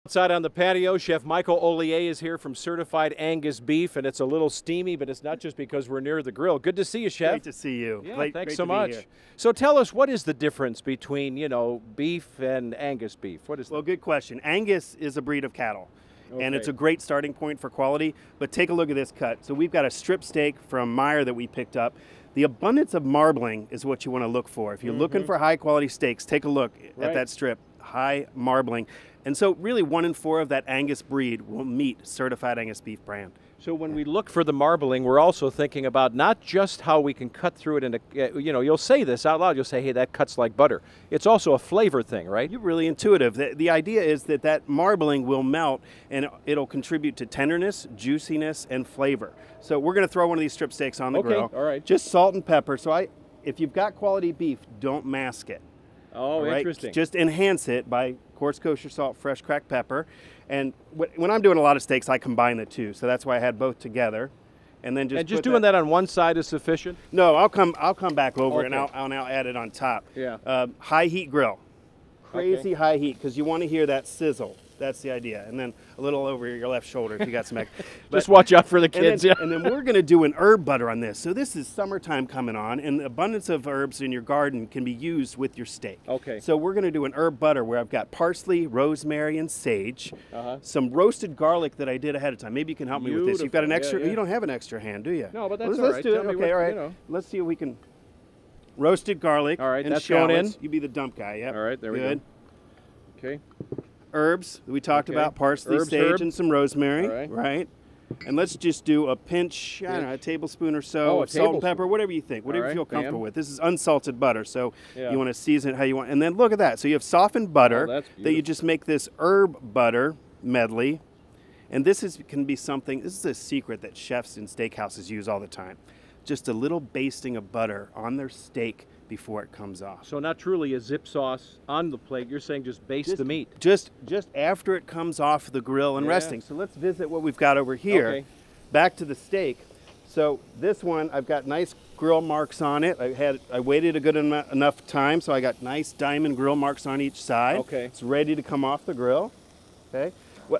Outside on the patio, Chef Michael Ollier is here from Certified Angus Beef, and it's a little steamy, but it's not just because we're near the grill. Good to see you, Chef. Great to see you. Yeah, great thanks to so be much. here. So tell us, what is the difference between, beef and Angus beef? What is Well, good question. Angus is a breed of cattle, and it's Okay. a great starting point for quality, but take a look at this cut. So we've got a strip steak from Meyer that we picked up. The abundance of marbling is what you want to look for. If you're looking for high quality steaks, take a look Right. at that strip, high marbling. And so really 1 in 4 of that Angus breed will meet Certified Angus Beef brand. So when we look for the marbling, we're also thinking about not just how we can cut through it in a, you'll say this out loud, you'll say, hey, that cuts like butter. It's also a flavor thing, right? You're really intuitive. The idea is that marbling will melt and it'll contribute to tenderness, juiciness, and flavor. So we're going to throw one of these strip steaks on the grill. All right. Just salt and pepper. So if you've got quality beef, don't mask it. Oh, All right? interesting. Just enhance it by coarse kosher salt, fresh cracked pepper. And when I'm doing a lot of steaks, I combine the two. So that's why I had both together. And then just And doing that on one side is sufficient? No, I'll come back over and Okay. I'll now add it on top. Yeah. High heat grill. Crazy Okay. high heat, because you want to hear that sizzle. That's the idea. And then a little over your left shoulder if you got some extra. Just watch out for the kids. And then we're going to do an herb butter on this. So this is summertime coming on, and the abundance of herbs in your garden can be used with your steak. Okay. So we're going to do an herb butter where I've got parsley, rosemary, and sage. Some roasted garlic that I did ahead of time. Maybe you can help me with this. You've got an Beautiful. extra. Yeah, yeah. You don't have an extra hand, do you? No, but that's all let's right. do it. Tell me Okay, what, all right. Let's see if we can. Roasted garlic. All right, and that's going in. shallots. You be the dump guy. Yep. All right, there we Good. go. Okay. Herbs that we talked Okay. about, parsley, Herbs, sage, and some rosemary. All right. Right. And let's just do a pinch, I don't know, a tablespoon or so Oh, a of salt and tablespoon. pepper, whatever you think, whatever All you feel right, comfortable bam. with. This is unsalted butter, so Yeah. you want to season it how you want. And then look at that. So you have softened butter Oh, that's that you beautiful. just make this herb butter medley. And can be something, this is a secret that chefs in steakhouses use all the time. Just a little basting of butter on their steak before it comes off. So not truly a zip sauce on the plate. You're saying just baste the meat. Just after it comes off the grill and Yeah. resting. So let's visit what we've got over here. Okay. Back to the steak. So this one, I've got nice grill marks on it. I waited a good enough time, so I got nice diamond grill marks on each side. Okay. It's ready to come off the grill. Okay.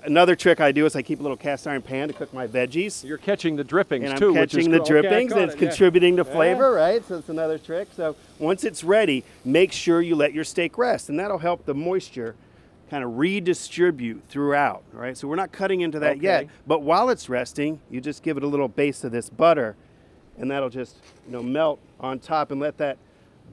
Another trick I do is I keep a little cast iron pan to cook my veggies. You're catching the drippings And I'm too, which is catching the cool. Okay, I drippings, caught and it's it, yeah. contributing to flavor, right? So it's another trick. So once it's ready, make sure you let your steak rest, and that'll help the moisture kind of redistribute throughout, all right? So we're not cutting into that yet, Okay. but while it's resting, you just give it a little base of this butter, and that'll just melt on top and let that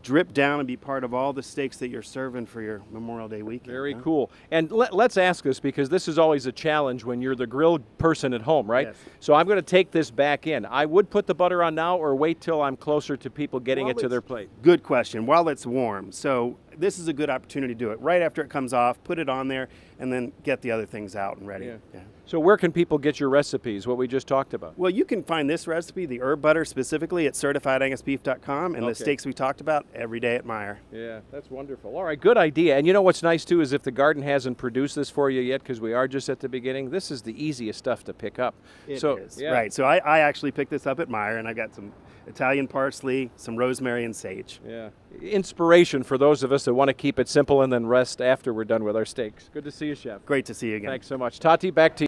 drip down and be part of all the steaks that you're serving for your Memorial Day weekend. Very huh? cool. And let's ask this, because this is always a challenge when you're the grill person at home, right? Yes. So I'm going to take this back in. I would put the butter on now, or wait till I'm closer to people getting it to their plate. Good question. While it's warm. So this is a good opportunity to do it. Right after it comes off, put it on there, and then get the other things out and ready. Yeah. So where can people get your recipes, what we just talked about? Well, you can find this recipe, the herb butter specifically, at certifiedangusbeef.com, and Okay. the steaks we talked about every day at Meyer. Yeah, that's wonderful. All right, good idea. And you know what's nice too is if the garden hasn't produced this for you yet, because we are just at the beginning, this is the easiest stuff to pick up. It so, is. yeah. Right. So I actually picked this up at Meyer, and I got some Italian parsley, some rosemary, and sage. Yeah. Inspiration for those of us that want to keep it simple and then rest after we're done with our steaks. Good to see you, Chef. Great to see you again. Thanks so much. Tati, back to you.